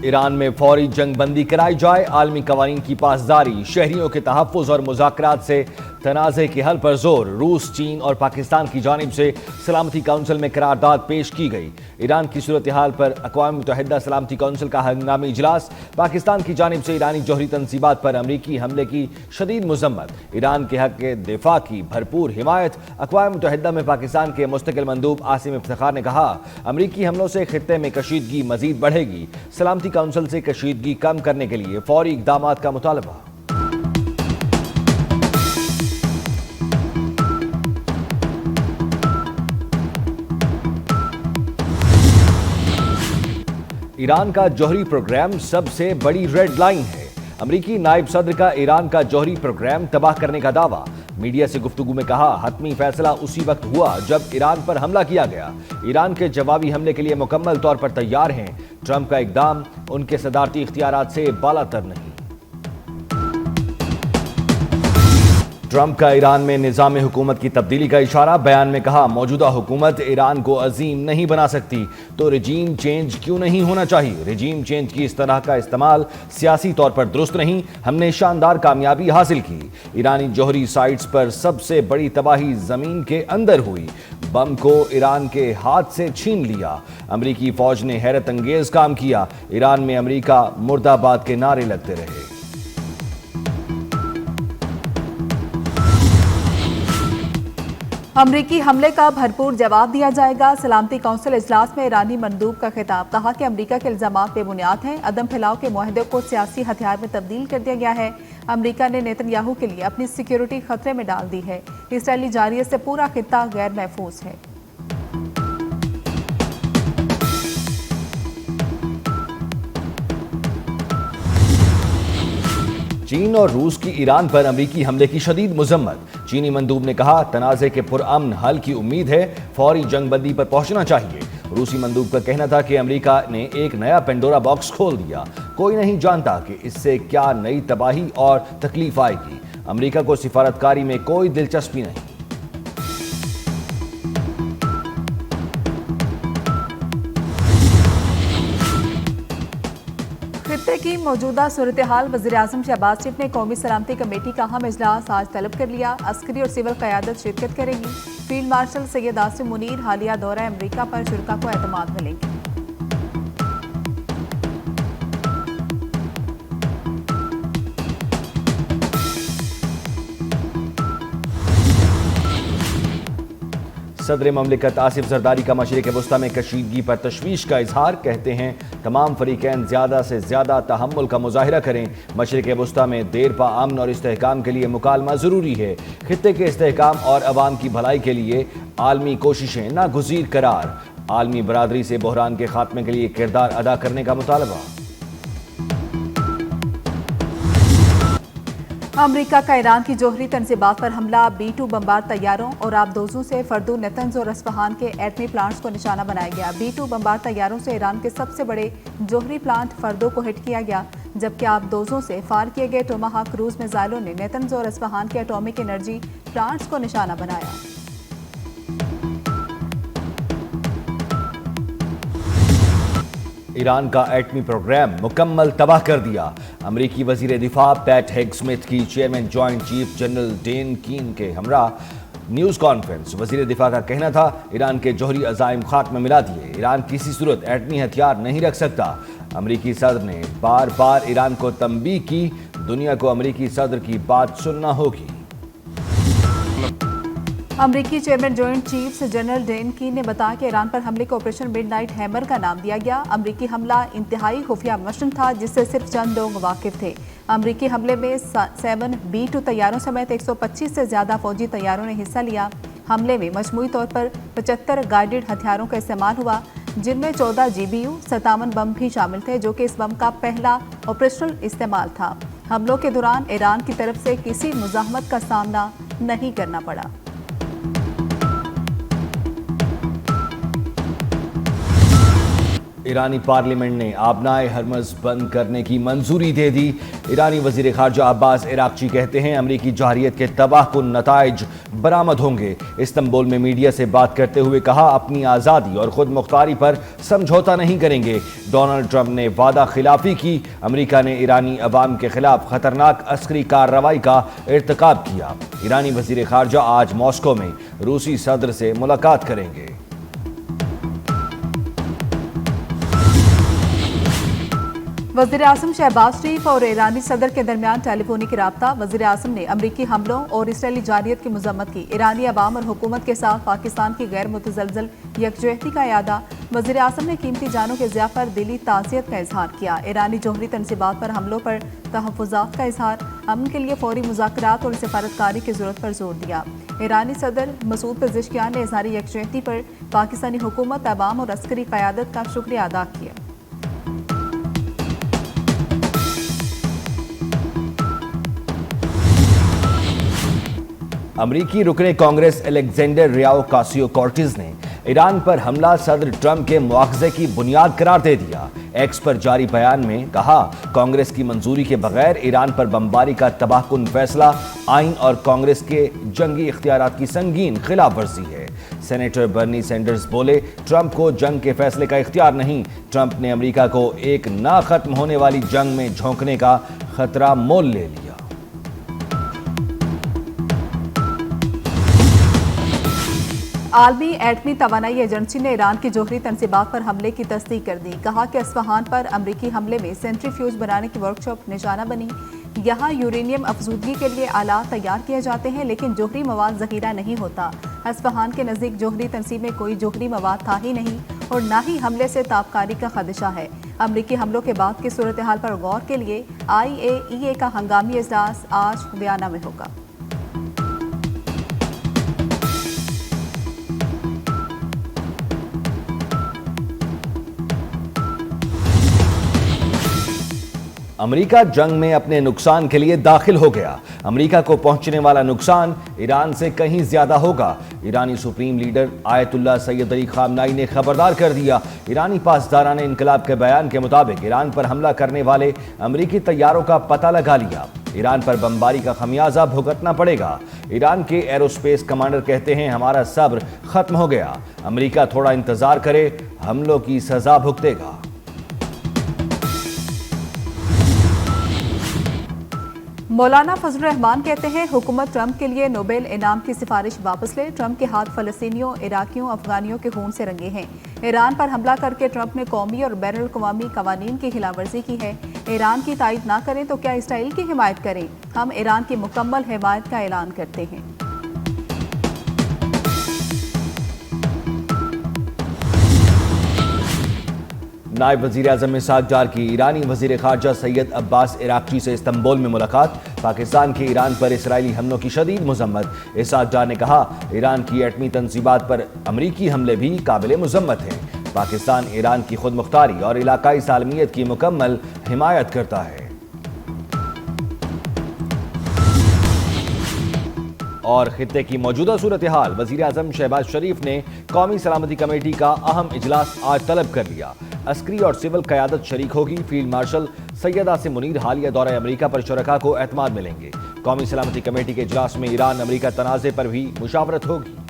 Iran में फौरी जंग बंदी कराई जाए, आलमी कवानीन की पासदारी, शहरियों के तहफ़्फ़ुज़ और मुज़ाकरात से तनाज़े के हल पर जोर। रूस, चीन और पाकिस्तान की जानिब से सलामती काउंसिल में करारदाद पेश की गई। ईरान की सूरत हाल पर अक़वाम मुत्तहिदा सलामती काउंसिल का हंगामी इजलास। पाकिस्तान की जानिब से ईरानी जौहरी तनसीबात पर अमरीकी हमले की शदीद मज़म्मत। ईरान के हक़ के दिफा की भरपूर हिमायत। अक़वाम मुत्तहिदा में पाकिस्तान के मुस्तकिल मंदूब आसिम इफ्तिखार ने कहा, अमरीकी हमलों से खित्ते में कशीदगी मजीद बढ़ेगी। सलामती काउंसिल से कशीदगी कम करने के लिए फौरी इक़दामात का मुतालबा। ईरान का जौहरी प्रोग्राम सबसे बड़ी रेड लाइन है। अमरीकी नायब सदर का ईरान का जौहरी प्रोग्राम तबाह करने का दावा। मीडिया से गुफ्तगू में कहा, हतमी फैसला उसी वक्त हुआ जब ईरान पर हमला किया गया। ईरान के जवाबी हमले के लिए मुकम्मल तौर पर तैयार हैं। ट्रंप का इकदाम उनके सदारती इख्तियारात से बालातर नहीं। ट्रंप का ईरान में निज़ाम हुकूमत की तब्दीली का इशारा। बयान में कहा, मौजूदा हुकूमत ईरान को अजीम नहीं बना सकती तो रिजीम चेंज क्यों नहीं होना चाहिए। रिजीम चेंज की इस तरह का इस्तेमाल सियासी तौर पर दुरुस्त नहीं। हमने शानदार कामयाबी हासिल की। ईरानी जौहरी साइट्स पर सबसे बड़ी तबाही जमीन के अंदर हुई। बम को ईरान के हाथ से छीन लिया। अमरीकी फौज ने हैरत अंगेज काम किया। ईरान में अमरीका मुर्दाबाद के नारे लगते रहे। अमरीकी हमले का भरपूर जवाब दिया जाएगा। सलामती काउंसिल इजलास में ईरानी मंदूब का खिताब। कहा कि अमरीका के इल्जामात बेबुनियाद हैं। अदम फैलाव के मुआहदे को सियासी हथियार में तब्दील कर दिया गया है। अमरीका ने नेतन्याहू के लिए अपनी सिक्योरिटी खतरे में डाल दी है। इसराइली जारियत से पूरा खित्ता गैर महफूज है। चीन और रूस की ईरान पर अमरीकी हमले की शदीद मजम्मत। चीनी मंदूब ने कहा, तनाज़े के पुरअमन हल की उम्मीद है, फौरी जंग बंदी पर पहुंचना चाहिए। रूसी मंदूब का कहना था कि अमरीका ने एक नया पेंडोरा बॉक्स खोल दिया। कोई नहीं जानता कि इससे क्या नई तबाही और तकलीफ आएगी। अमरीका को सिफारतकारी में कोई दिलचस्पी नहीं। खित्ते की मौजूदा सूरत हाल। वज़ीर-ए-आज़म शहबाज शरीफ ने कौमी सलामती कमेटी का अहम इजलास आज तलब कर लिया। अस्करी और सिविल क़यादत शिरकत करेगी। फील्ड मार्शल सैयद आसिम मुनीर हालिया दौरा अमरीका पर शुरका को एतमाद मिलेगी। सदर ममलिकत आसिफ जरदारी का मशरिक़ वस्ता में कशीदगी पर तशवीश का इजहार। कहते हैं, तमाम फरीकैन ज़्यादा से ज़्यादा तहम्मुल का मुजाहिरा करें। मशरिक़ वस्ता में देर पा अमन और इस्तेहकाम के लिए मुकालमा ज़रूरी है। खित्ते के इस्तेहकाम और अवाम की भलाई के लिए आलमी कोशिशें नागुज़ीर करार। आलमी बरादरी से बहरान के खात्मे के लिए किरदार अदा करने का मुतालबा। अमरीका का ईरान की जौहरी तनसीबात पर हमला। B-2 बमबार तैयारों और आबदोजों से फर्दो, नेतन्ज और अस्फहान के एटमी प्लांट्स को निशाना बनाया गया। B-2 बमबार तैयारों से ईरान के सबसे बड़े जौहरी प्लांट फर्दो को हिट किया गया, जबकि आबदोजों से फायर किए गए टोमाहाक क्रूज मिसाइलों ने नेतन्ज और अस्फहान के एटॉमिक एनर्जी प्लांट्स को निशाना बनाया। ईरान का एटमी प्रोग्राम मुकम्मल तबाह कर दिया। अमरीकी वजीर दिफा पैट हेग्समिथ की chairman joint chief general Dan Caine के हमरा न्यूज़ कॉन्फ्रेंस। वजीर दिफा का कहना था, ईरान के जौहरी अज़ाइम खाक में मिला दिए। ईरान किसी सूरत एटमी हथियार नहीं रख सकता। अमरीकी सदर ने बार बार ईरान को तंबीह की। दुनिया को अमरीकी सदर की बात सुनना होगी। अमरीकी chairman joint chiefs general Dan Caine ने बताया कि ईरान पर हमले को ऑपरेशन मिडनाइट हैमर का नाम दिया गया। अमरीकी हमला इंतहाई खुफिया मिशन था जिससे सिर्फ चंद लोग वाकिफ थे। अमरीकी हमले में 7 B-2 तैयारों समेत 125 से ज्यादा फौजी तैयारों ने हिस्सा लिया। हमले में मजमूई तौर पर 75 गाइडेड हथियारों का इस्तेमाल हुआ, जिनमें 14 GBU 57 बम भी शामिल थे, जो कि इस बम का पहला ऑपरेशनल इस्तेमाल था। हमलों के दौरान ईरान की तरफ से किसी मुज़ाहमत का सामना नहीं करना पड़ा। ईरानी पार्लियामेंट ने आबनाए हरमज बंद करने की मंजूरी दे दी। ईरानी वजीर खारजा अब्बास इराक्ची कहते हैं अमरीकी जारियत के तबाहकुन नताइज बरामद होंगे। इस्तांबुल में मीडिया से बात करते हुए कहा अपनी आज़ादी और खुद मुख्तारी पर समझौता नहीं करेंगे। डोनाल्ड ट्रंप ने वादा खिलाफी की। अमरीका ने ईरानी अवाम के खिलाफ खतरनाक अस्करी कार्रवाई का इर्तिकाब किया। ईरानी वजीर खारजा आज मॉस्को में रूसी सदर से मुलाकात करेंगे। वज़ीर आज़म शहबाज शरीफ और ईरानी सदर के दरमियान टेलीफोनिक राब्ता। वज़ीर आज़म ने अमरीकी हमलों और इसराइली जारियत की मजम्मत की। ईरानी अवाम और हुकूमत के साथ पाकिस्तान की गैर मुतज़लज़ल यकजहती का यादा। वज़ीर आज़म ने कीमती जानों के ज़िया पर दिली ताज़ियत का इजहार किया। ईरानी जोहरी तनसीबात पर हमलों पर तहफ़्फ़ुज़ात का इजहार। अमन के लिए फौरी मुज़ाकरात और सफारतकारी की ज़रूरत पर जोर दिया। ईरानी सदर मसूद पेज़ेश्कियान ने इज़हार यकजहती पर पाकिस्तानी हुकूमत, अवाम और अस्करी क़यादत का शुक्रिया अदा किया। अमरीकी रुकने कांग्रेस अलेक्जेंडर रियाओ कासियो कॉर्टिज ने ईरान पर हमला सदर ट्रंप के मुआवजे की बुनियाद करार दे दिया। एक्स पर जारी बयान में कहा कांग्रेस की मंजूरी के बगैर ईरान पर बमबारी का तबाहकुन फैसला आइन और कांग्रेस के जंगी इख्तियारात की संगीन खिलाफ वर्जी है। सेनेटर बर्नी सैंडर्स बोले ट्रंप को जंग के फैसले का इख्तियार नहीं। ट्रंप ने अमेरिका को एक ना खत्म होने वाली जंग में झोंकने का खतरा मोल ले लिया। आलमी एटमी तवानाई एजेंसी ने ईरान की जोहरी तनसीबात पर हमले की तस्दीक कर दी। कहा कि अस्फहान पर अमरीकी हमले में सेंट्रीफ्यूज बनाने की वर्कशॉप निशाना बनी। यहाँ यूरेनियम अफजूदगी के लिए आलात तैयार किए जाते हैं लेकिन जोहरी मवाद जहीरा नहीं होता। अस्फहान के नज़दीक जोहरी तंसीब में कोई जोहरी मवाद था ही नहीं और ना ही हमले से ताबकारी का खदशा है। अमरीकी हमलों के बाद की सूरत हाल पर गौर के लिए IAEA का हंगामी इजलास आज वियना में होगा। अमेरिका जंग में अपने नुकसान के लिए दाखिल हो गया। अमेरिका को पहुंचने वाला नुकसान ईरान से कहीं ज्यादा होगा। ईरानी supreme leader Ayatollah Sayyid Ali Khamenei ने खबरदार कर दिया। ईरानी पासदारान इनकलाब के बयान के मुताबिक ईरान पर हमला करने वाले अमेरिकी तैयारों का पता लगा लिया। ईरान पर बमबारी का खमियाजा भुगतना पड़ेगा। ईरान के एरोस्पेस कमांडर कहते हैं हमारा सब्र खत्म हो गया। अमेरिका थोड़ा इंतजार करे, हमलों की सजा भुगतेगा। मौलाना फजल रहमान कहते हैं हुकूमत ट्रंप के लिए नोबेल इनाम की सिफारिश वापस ले। ट्रंप के हाथ फलस्तीनियों, इराकियों, अफगानियों के खून से रंगे हैं। ईरान पर हमला करके ट्रंप ने कौमी और बैनुल अक़वामी कवानीन की खिलाफवर्जी की है। ईरान की तायद ना करें तो क्या इसराइल की हिमायत करें? हम ईरान की मुकम्मल हिमायत का ऐलान करते हैं। नायब वज़ीर आज़म इसाक डार की ईरानी वज़ीर ख़ारजा सैयद अब्बास इराक्ची से इस्तांबुल में मुलाकात। पाकिस्तान के ईरान पर इसराइली हमलों की शदीद मजम्मत। इसाक डार ने कहा ईरान की एटमी तनसीबात पर अमरीकी हमले भी काबिल मजम्मत हैं। पाकिस्तान ईरान की खुद मुख्तारी और इलाकाई सालमियत की मुकम्मल हिमायत करता है। और खित्ते की मौजूदा सूरत हाल, वज़ीर आज़म शहबाज शरीफ ने कौमी सलामती कमेटी का अहम इजलास आज तलब कर लिया। अस्करी और सिविल क़यादत शरीक होगी। फील्ड मार्शल सैयद आसिम मुनीर हालिया दौरा अमेरिका पर शुरका को एतमाद मिलेंगे। कौमी सलामती कमेटी के इजलास में ईरान अमेरिका तनाज़े पर भी मुशावरत होगी।